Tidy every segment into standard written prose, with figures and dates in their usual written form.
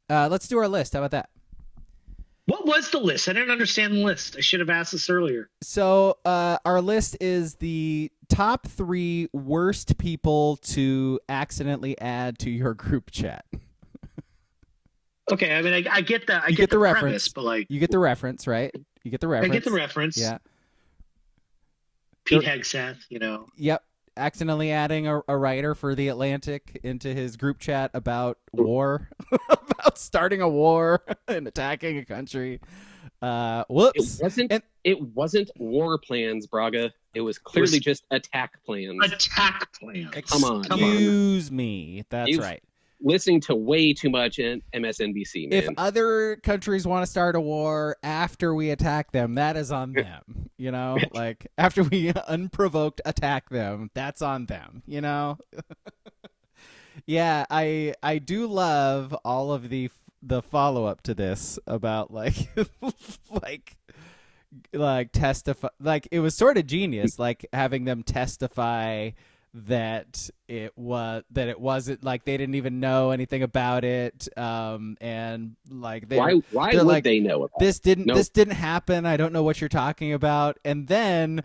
Let's do our list. How about that? What was the list? I didn't understand the list. I should have asked this earlier. So our list is the top 3 worst people to accidentally add to your group chat. Okay, I mean, I get that. I You get the the reference. premise, but like, You get the reference, right? You get the I reference. get the reference. Yeah. Pete Hegseth, Yep. Accidentally adding a writer for The Atlantic into his group chat about war, about starting a war and attacking a country. Whoops. It wasn't war plans, Braga. It was clearly just attack plans. Attack plans. Come on. Excuse me. That's right. Listening to way too much in MSNBC, man. If other countries want to start a war after we attack them, that is on them. Like after we unprovoked attack them, that's on them. Yeah, I do love all of the follow up to this about like like testify, like it was sort of genius, like having them testify that it wasn't like they didn't even know anything about it, and like why would like, they know about this didn't happen, I don't know what you're talking about. And then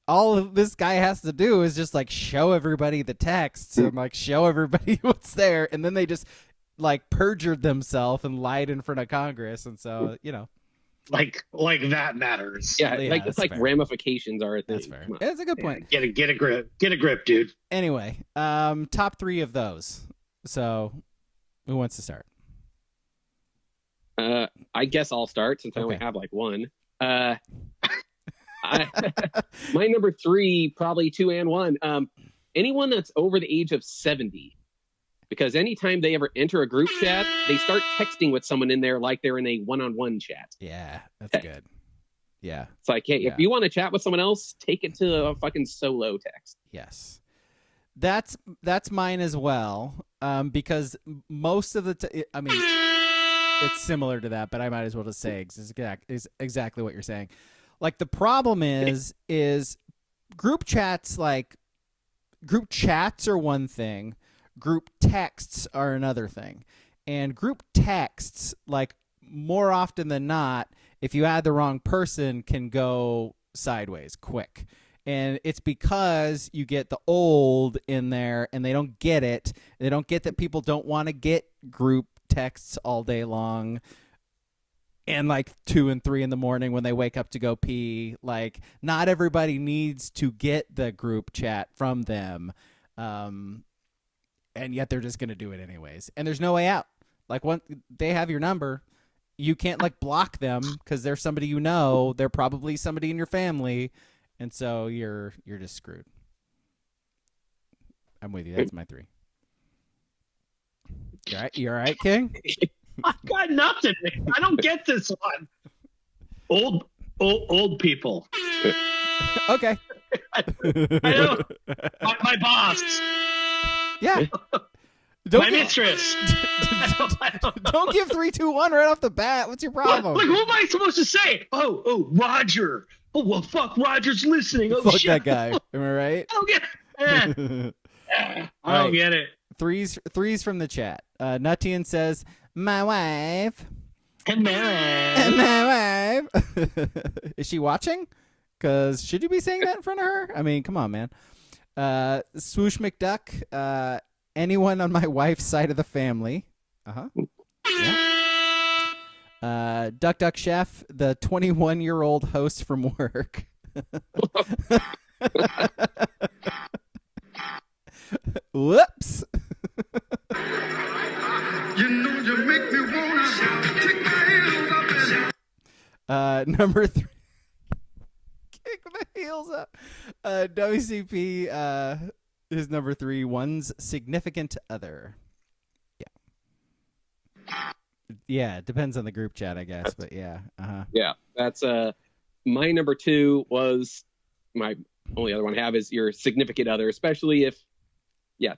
all of this guy has to do is just like show everybody the texts and like show everybody what's there, and then they just like perjured themselves and lied in front of Congress. And so like that matters. Yeah, like it's like fair. Ramifications are a thing. That's fair. That's a good point. Get a grip, dude. Anyway, top 3 of those. So, who wants to start? I guess I'll start since I only have like one. My number 3, probably 2 and 1. Anyone that's over the age of 70. Because anytime they ever enter a group chat, they start texting with someone in there like they're in a one-on-one chat. Yeah, that's good. Yeah. It's like, hey, if you want to chat with someone else, take it to a fucking solo text. Yes. That's mine as well, because most of the I mean, it's similar to that, but I might as well just say is exactly what you're saying. Like the problem is group chats are one thing. Group texts are another thing. And group texts, like more often than not, if you add the wrong person, can go sideways quick. And it's because you get the old in there and they don't get it. They don't get that people don't want to get group texts all day long. And like 2 and 3 in the morning when they wake up to go pee. Like not everybody needs to get the group chat from them. And yet they're just going to do it anyways. And there's no way out. Like once they have your number, you can't like block them because they're somebody they're probably somebody in your family, and so you're just screwed. I'm with you. That's my 3. You all right, King? I've got nothing. I don't get this one. Old people. Okay. I know. My boss. Yeah. My mistress. Don't give 3, 2, 1 right off the bat. What's your problem? Like, who am I supposed to say? Oh, Roger. Oh, well, fuck, Roger's listening. Oh, fuck shit. that guy. Am I right? I don't get it. I don't get it. Threes from the chat. Nutian says, my wife. And my wife. Is she watching? Because should you be saying that in front of her? I mean, come on, man. Swoosh McDuck, anyone on my wife's side of the family. Yeah. Duck Chef, the 21-year-old host from work. Whoops. You make me wanna kick my heels up. Number 3. Kick my heels up. WCP is number 3. One's significant other. Yeah, it depends on the group chat, I guess, but yeah. Yeah, that's my number 2 was my only other one I have is your significant other, especially if,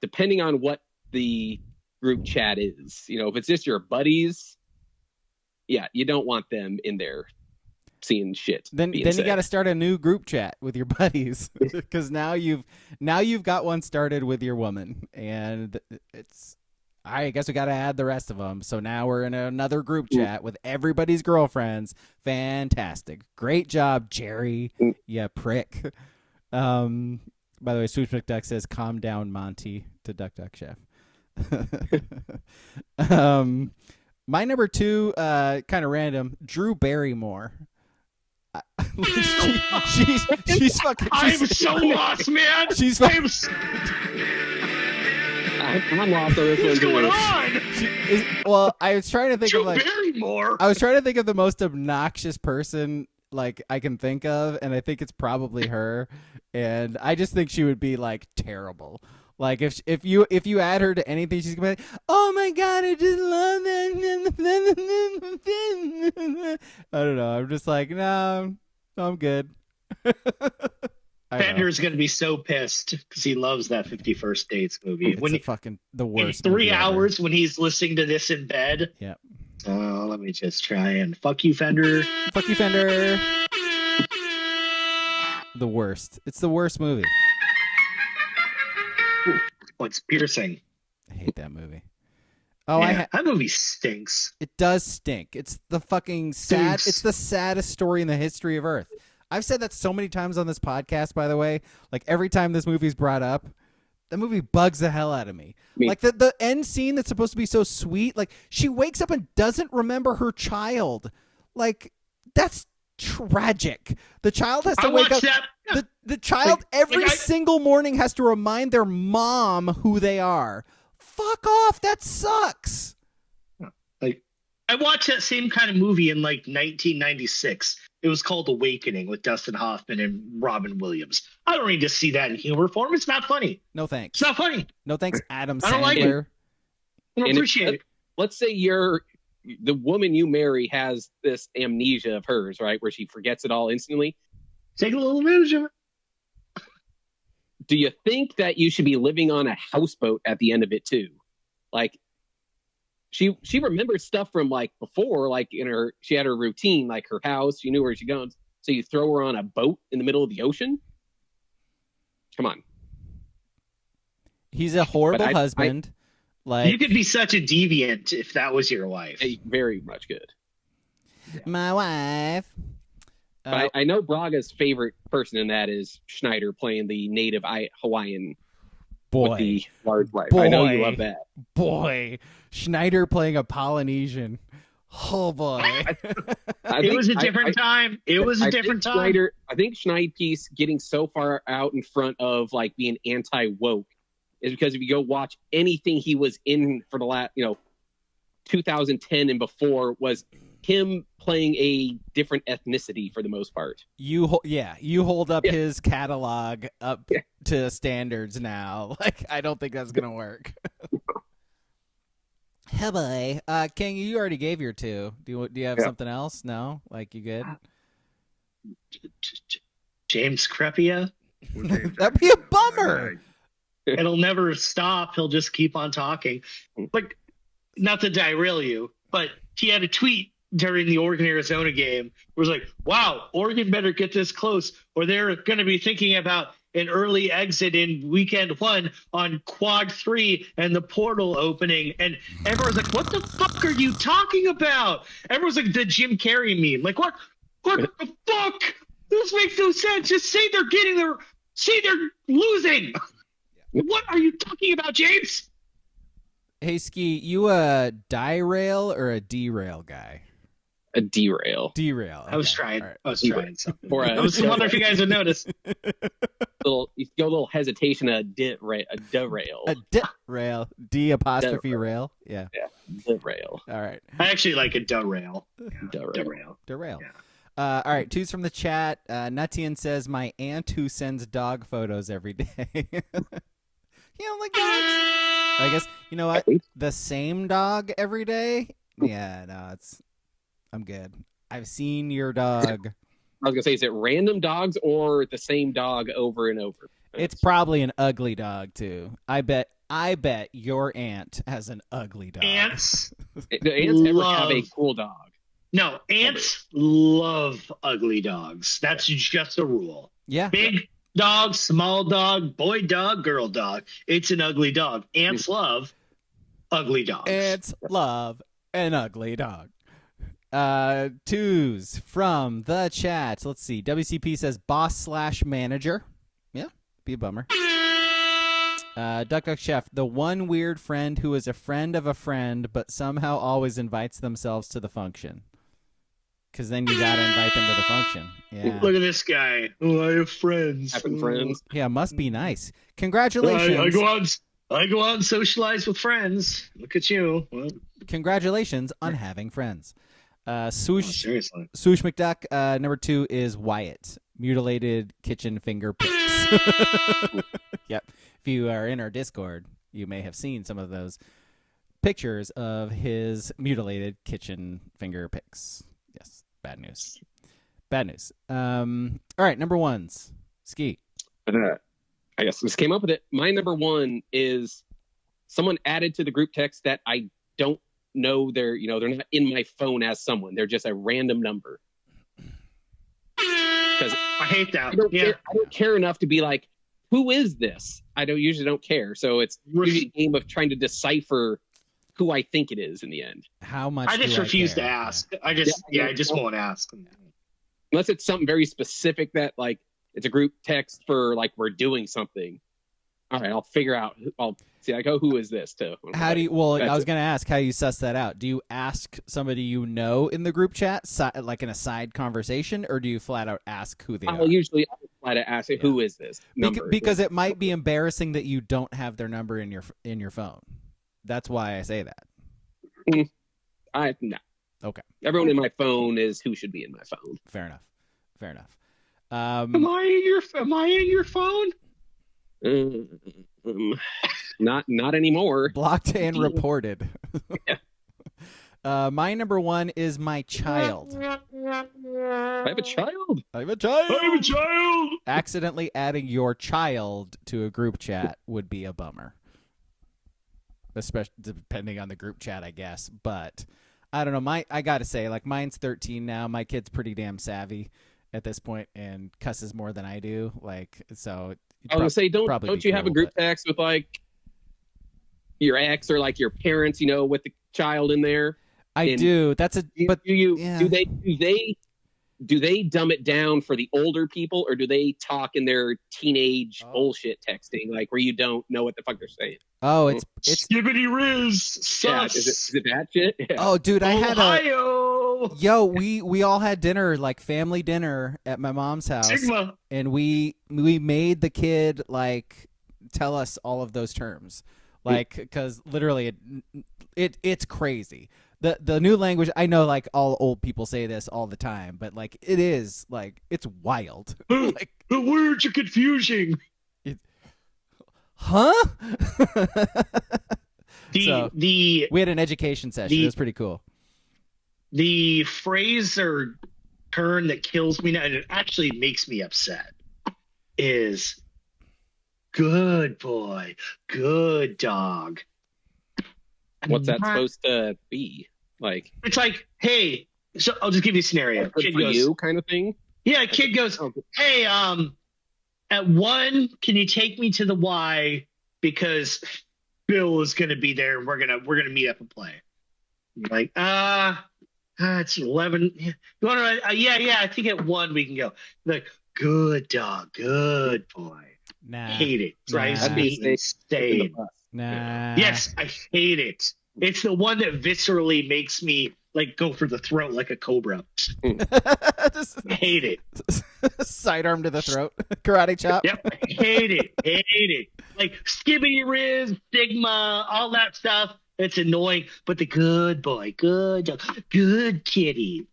depending on what the group chat is. If it's just your buddies, you don't want them in there seeing shit. Then you got to start a new group chat with your buddies because now you've got one started with your woman, and I guess we got to add the rest of them. So now we're in another group chat with everybody's girlfriends. Fantastic. Great job, Jerry. Yeah, prick. By the way, Swoosh McDuck says, calm down, Monty, to Duck Duck Chef. My number 2, kind of random, Drew Barrymore. She's fucking. I'm so lost, man. She's I'm lost on this one. What's going on? Well, I was trying to think Drew of like. Barrymore. I was trying to think of the most obnoxious person like I can think of, and I think it's probably her. And I just think she would be like terrible. Like if you add her to anything, she's gonna be like, "Oh my god, I just love that." I don't know. I'm just like, no, I'm good. Fender's gonna be so pissed because he loves that 51st Dates movie. It's fucking the worst. In 3 hours when he's listening to this in bed. Yep. Oh, let me just try and fuck you, Fender. Fuck you, Fender. The worst. It's the worst movie. Oh, it's piercing. I hate that movie. Oh, yeah, that movie stinks. It does stink. It's the fucking sad. It's the saddest story in the history of Earth. I've said that so many times on this podcast, by the way. Like every time this movie's brought up, that movie bugs the hell out of me. Like the end scene that's supposed to be so sweet. Like she wakes up and doesn't remember her child. Like that's tragic. The child has to wake up. The child every single morning has to remind their mom who they are. Fuck off. That sucks. Like I watched that same kind of movie in like 1996. It was called Awakening with Dustin Hoffman and Robin Williams. I don't need to see that in humor form. It's not funny. No thanks. It's not funny. No thanks, Adam Sandler. I don't like it. I don't appreciate it. Let's say the woman you marry has this amnesia of hers, right, where she forgets it all instantly. Take a little advantage of it. Do you think that you should be living on a houseboat at the end of it too? Like she remembers stuff from like before, like she had her routine, like her house, she knew where she goes. So you throw her on a boat in the middle of the ocean? Come on. He's a horrible husband. You could be such a deviant if that was your wife. Very much good. Yeah. My wife. But I know Braga's favorite person in that is Schneider playing the native Hawaiian boy. With the large wife. Boy. I know you love that. Boy. Schneider playing a Polynesian. Oh, boy. It was a different time. It was a different time. I think Schneidpiece getting so far out in front of like being anti-woke is because if you go watch anything he was in for the last, 2010 and before was him playing a different ethnicity for the most part. You hold up his catalog up to standards now. Like, I don't think that's going to work. Hey, boy. King, you already gave your 2. Do you have something else? No? Like, you good? James Crepea? That'd be a bummer. It'll never stop. He'll just keep on talking. Like, not to derail you, but he had a tweet during the Oregon-Arizona game. It was like, wow, Oregon better get this close or they're going to be thinking about an early exit in weekend 1 on quad 3 and the portal opening. And everyone's like, what the fuck are you talking about? Everyone's like the Jim Carrey meme. Like, what the fuck? This makes no sense. Just say they're losing. What are you talking about, James? Hey, Ski, you a die-rail or a derail guy? A derail. Derail. Okay. I was trying. Right. I was trying something. I was wondering if you guys would notice. You go a little hesitation. A derail. A derail. D''rail. Yeah. Derail. All right. I actually like a derail. Derail. Yeah. All right. 2's from the chat. Nutian says, my aunt who sends dog photos every day. You don't like dogs? I guess, you know what? The same dog every day? Yeah, no, I'm good. I've seen your dog. I was going to say, is it random dogs or the same dog over and over? It's probably an ugly dog, too. I bet your aunt has an ugly dog. Ants never have a cool dog. No, ants love ugly dogs. That's just a rule. Yeah. Big dog, small dog, boy dog, girl dog. It's an ugly dog. Ants love ugly dogs. It's love an ugly dog. Twos from the chat. Let's see. WCP says boss/manager. Yeah, be a bummer. Duck Chef, the one weird friend who is a friend of a friend, but somehow always invites themselves to the function. Because then you gotta invite them to the function. Yeah. Look at this guy. Oh, I have friends. Having friends. Yeah, must be nice. Congratulations. I go out and socialize with friends. Look at you. Well, Congratulations on having friends. Swoosh seriously. McDuck. Number 2 is Wyatt. Mutilated kitchen finger pics. Yep. If you are in our Discord, you may have seen some of those pictures of his mutilated kitchen finger pics. Yes. Bad news. Bad news. All right. Number 1s. Ski. I guess this came up with it. My number 1 is someone added to the group text that I don't know. They're not in my phone as someone. They're just a random number. Because I hate that. I don't care enough to be like, who is this? I usually don't care. So it's usually a game of trying to decipher who I think it is in the end. How much? I just refuse care? to ask. I just won't ask. Unless it's something very specific that like it's a group text for like we're doing something. All right, I'll figure out. I'll see. I go, who is this? Too. How do you? Well, I was going to ask how you suss that out. Do you ask somebody you know in the group chat, like in a side conversation, or do you flat out ask who they are? Usually I'll try to ask, who is this number? Because it might be embarrassing that you don't have their number in your phone. That's why I say that. No. Okay. Everyone in my phone is who should be in my phone. Fair enough. Am I in your phone? Not anymore. Blocked and reported. My number 1 is my child. I have a child. I have a child. child. Accidentally adding your child to a group chat would be a bummer. Especially depending on the group chat, I guess. But I don't know. I gotta say, like, mine's 13 now. My kid's pretty damn savvy at this point and cusses more than I do. Like, so. I was gonna say, don't you have a group text with like your ex or like your parents, with the child in there? I do. That's a. But yeah. Do they dumb it down for the older people, or do they talk in their teenage bullshit texting, like where you don't know what the fuck they're saying? Oh, it's Skibbity Riz. Sus. Yeah, is it that shit? Yeah. Oh, dude, I had Ohio. we all had dinner, like family dinner at my mom's house. Sigma. And we made the kid like tell us all of those terms. Like, because literally it's crazy. The new language, I know, like, all old people say this all the time, but, like, it is, like, it's wild. Like, the words are confusing. Huh? We had an education session. It was pretty cool. The phrase or turn that kills me now, and it actually makes me upset, is good boy, good dog. What's that supposed to be? Like, it's like, hey, so I'll just give you a scenario. Kid goes, you kind of thing. Yeah, kid goes, hey, at 1, can you take me to the Y because Bill is gonna be there and we're gonna meet up and play. I'm like, it's 11. You want to? Yeah. I think at 1 we can go. Like, good dog, good boy. Nah. Hate it. Drives me insane. Nah. Yes, I hate it. It's the one that viscerally makes me like go for the throat like a cobra. I hate it. Sidearm to the throat. Karate chop. Yep. Hate it. Like Skibbity Riz, Stigma, all that stuff. It's annoying. But the good boy, good dog, good kitty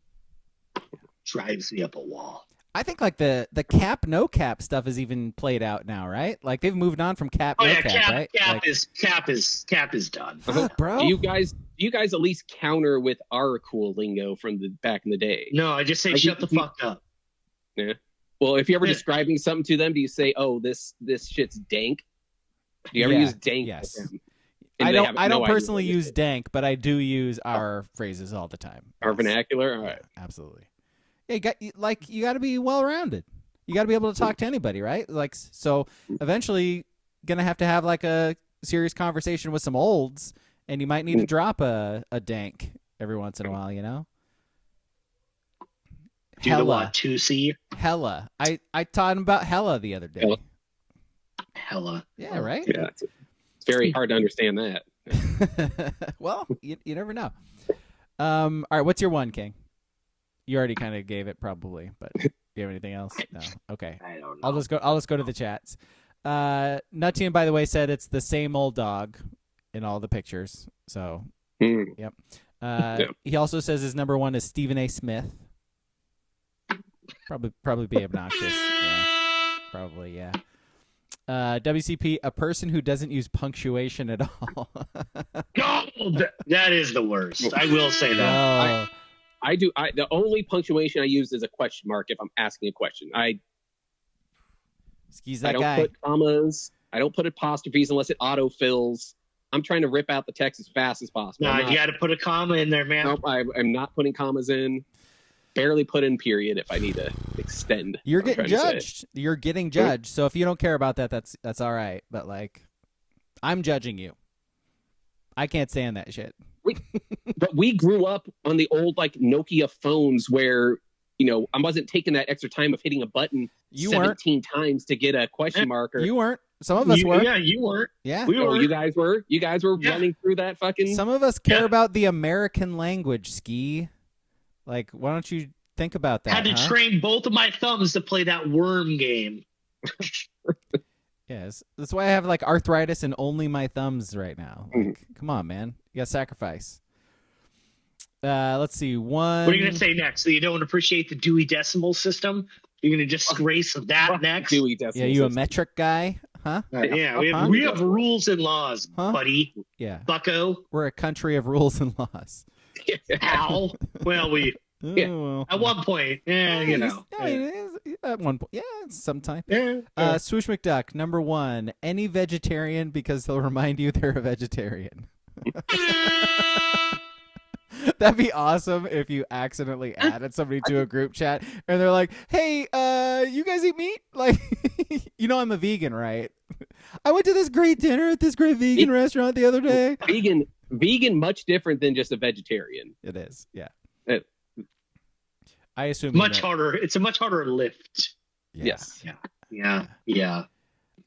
drives me up a wall. I think like the cap no cap stuff is even played out now, right? Like they've moved on from cap no cap, right? Cap is done. Bro. Do you guys at least counter with our cool lingo from the back in the day? No, I just say shut the fuck up. Yeah. Well, if you're ever describing something to them, do you say, "Oh, this shit's dank"? Do you ever use dank? Yes. I don't personally use dank, but I do use our phrases all the time. Our vernacular. All right. Yeah, absolutely. Yeah, you got to be well rounded. You got to be able to talk to anybody, right? Like, so eventually, gonna have like a serious conversation with some olds, And you might need to drop a dank every once in a while, you know? Do the what? 2C? Hella. I taught him about hella the other day. Hella. Hella. Yeah, right? Yeah, it's very hard to understand that. Well, you never know. All right, what's your one, King? You already kind of gave it probably, but do you have anything else? No. Okay. I don't know. I'll just go to the chats. Nuttian, by the way, said it's the same old dog in all the pictures. So, yep. He also says his number one is Stephen A. Smith. Probably be obnoxious. Yeah. Probably, yeah. WCP, a person who doesn't use punctuation at all. Oh, that is the worst. I will say that. Oh. I do. The only punctuation I use is a question mark if I'm asking a question. Excuse I that don't guy. put commas. I don't put apostrophes unless it autofills. I'm trying to rip out the text as fast as possible. No, you got to put a comma in there, man. Nope, I'm not putting commas in. Barely put in period if I need to extend. You're what I'm getting trying to say. judged. You're getting judged. So if you don't care about that, that's all right. But like, I'm judging you. I can't stand that shit. But we grew up on the old like Nokia phones where, you know, I wasn't taking that extra time of hitting a button You 17 times to get a question mark. Or You weren't. Some of us were. Yeah, you weren't. Yeah. We were. you guys were. You guys were Yeah. running through that fucking. Some of us care about the American language, Ski. Like, why don't you think about that? Had to train both of my thumbs to play that worm game. Yes. That's why I have like arthritis in only my thumbs right now. Like, come on, man. You got to sacrifice. Let's see. One. What are you going to say next? So you don't appreciate the Dewey Decimal System? You're going to disgrace that next? Dewey Decimal Yeah, you a System. metric guy? Huh? Yeah, we have rules and laws, Huh? buddy. Yeah. Bucko. We're a country of rules and laws. Al. Well, we Yeah. Well. at one point, you know. I mean, at one point. Yeah, sometime. Yeah. Swoosh McDuck, number one. Any vegetarian because they'll remind you they're a vegetarian. That'd be awesome if you accidentally added somebody to a group chat and they're like, "Hey, you guys eat meat? Like, you know I'm a vegan, right? I went to this great dinner at this great vegan restaurant the other day." Vegan, much different than just a vegetarian. It is, yeah. It- I assume Much harder. It's a much harder lift. Yeah. Yes. Yeah.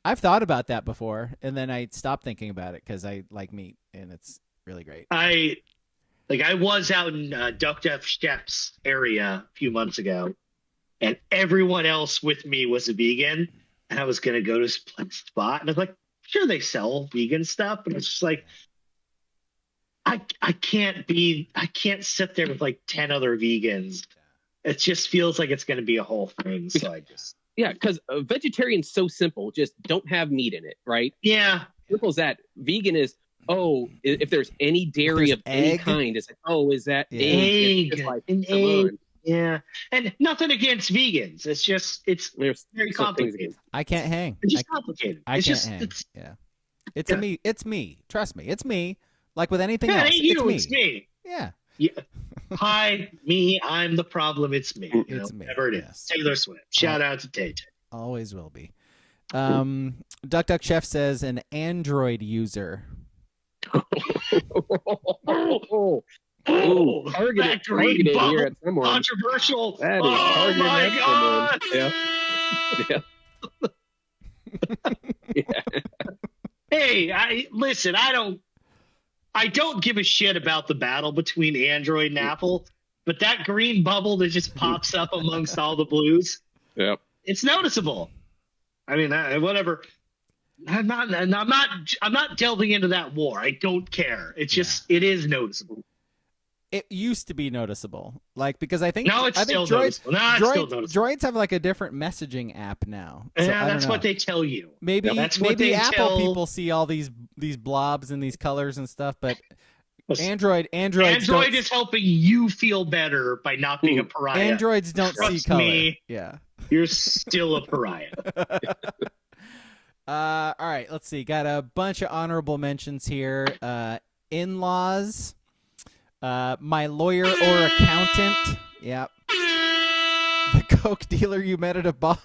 I've thought about that before, and then I stopped thinking about it because I like meat, and it's really great. I was out in Duck Duff Steps area a few months ago, and everyone else with me was a vegan, and I was going to go to this spot, and I was like, sure, they sell vegan stuff, but it's just like, I can't sit there with like 10 other vegans. It just feels like it's going to be a whole thing. So I just, Yeah, because vegetarian's so simple. Just don't have meat in it, right? yeah. Simple as that. Vegan is, if there's any dairy There's of any egg. kind, it's like, is that Yeah. egg? It's Egg, like, an come egg. on. Yeah. And nothing against vegans. It's just, it's There's very some things complicated. I can't hang. It's just complicated. I It's can't just, hang. it's, Yeah, it's Yeah. me. It's me. Trust me. It's me. Like with anything yeah, it else, ain't you, it's it's me. Yeah, Hi, me, I'm the problem, it's me. You know, It's me, whatever it is. yes. Taylor Swift. Shout out to Tay Tay. always will be. Duck Duck Chef says an Android user. Oh, that green targeted bubble, here at someone. controversial. That is Oh targeted my at God. someone. Yeah. Hey, I don't give a shit about the battle between Android and Apple, but that green bubble that just pops up amongst all the blues, Yep. it's noticeable. I mean, whatever. I'm not delving into that war. I don't care. It's just, it is noticeable. It used to be noticeable, like because I think No, it's I think still droids, noticeable. No, it's still noticeable. droids have like a different messaging app now. So Yeah, I don't that's know. what they tell you. Maybe That's what maybe they Apple tell- people see all these blobs and these colors and stuff, but Android is helping you feel better by not being a pariah. Androids don't see Trust color. me. Yeah. You're still a pariah. All right, let's see. Got a bunch of honorable mentions here. In-laws, my lawyer or accountant. Yep. The coke dealer you met at a bar.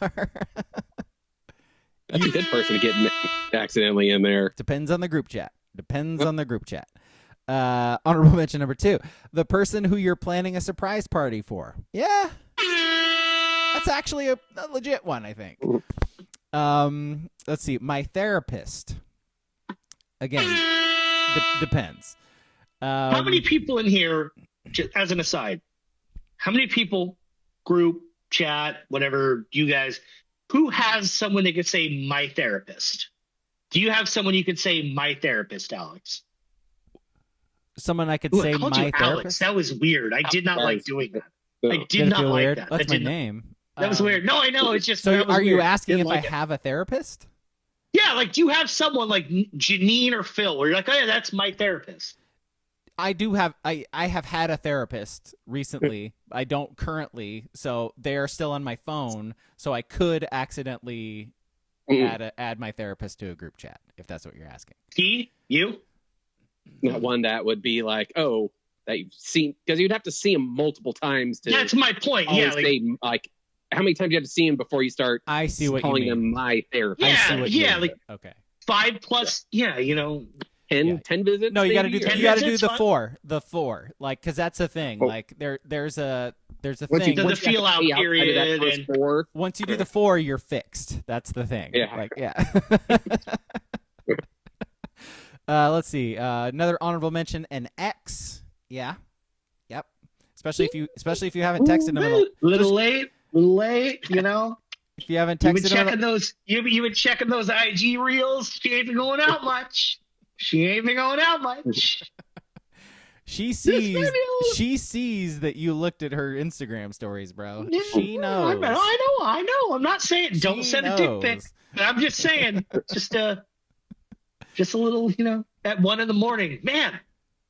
That's a good person to get accidentally in there. Depends on the group chat. Honorable mention number 2, the person who you're planning a surprise party for. Yeah, that's actually a legit one, I think. Let's see. My therapist. Again, depends. How many people in here, as an aside, how many people, group, chat, whatever, you guys, who has someone they could say my therapist? Do you have someone you could say my therapist, Alex? Someone I could Ooh, say I called my you therapist? Alex. That was weird. I did not like doing that. I did Did it not feel like weird? that. That's That my did- name. That was weird. No, I know. It's just. So that was are you weird. asking Didn't if like I it. have a therapist? Yeah, like do you have someone like Janine or Phil where you're like, oh yeah, that's my therapist? I do have. I have had a therapist recently. I don't currently, so they are still on my phone. So I could accidentally add my therapist to a group chat if that's what you're asking. You? Not one that would be like, oh, that you've seen, because you'd have to see him multiple times to. That's my point. Yeah, always say, like, how many times you have to see him before you start I see what you calling mean. him my therapist? I Yeah, see what you yeah, mean. like Okay. 5+. Yeah, you know. 10 visits? No, you got to do. maybe? You got to do It's the fine. 4. The 4, like, because that's a thing. Oh. Like there's a Once you- thing. The once you have to feel out see outside of period that first and- 4, Once you do the 4, you're fixed. That's the thing. Yeah. Like, yeah. Let's see. Another honorable mention: an ex. Yeah. Yep. Especially if you haven't texted them. Little late, you know. If you haven't You've been texted them. checking those. You've been checking those IG reels. She ain't been going out much. She This sees. baby- She sees that you looked at her Instagram stories, bro. Yeah, She knows. I know. I'm not saying don't She send a dick pic, knows. but I'm just saying, just a little, you know, at 1 a.m. Man,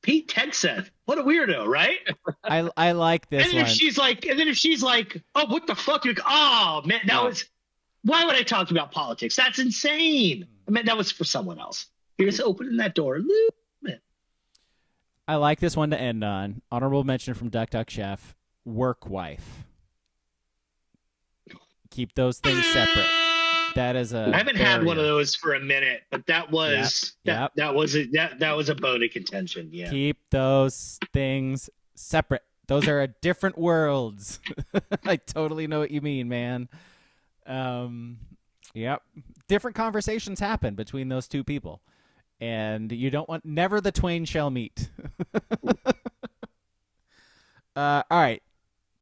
Pete Tegseth, what a weirdo, right? I like this And then one. if she's like, oh, what the fuck? You're like, oh man, that was. Why would I talk about politics? That's insane. I mean, that was for someone else. You're just opening that door a little bit. I like this one to end on. Honorable mention from Duck Duck Chef: work wife. Keep those things separate. That is a. I haven't had one of barrier. those for a minute, but that was Yep. that was a bone of contention. Yeah. Keep those things separate. Those are different worlds. I totally know what you mean, man. Yep. Different conversations happen between those two people. And you don't want, never the twain shall meet. All right.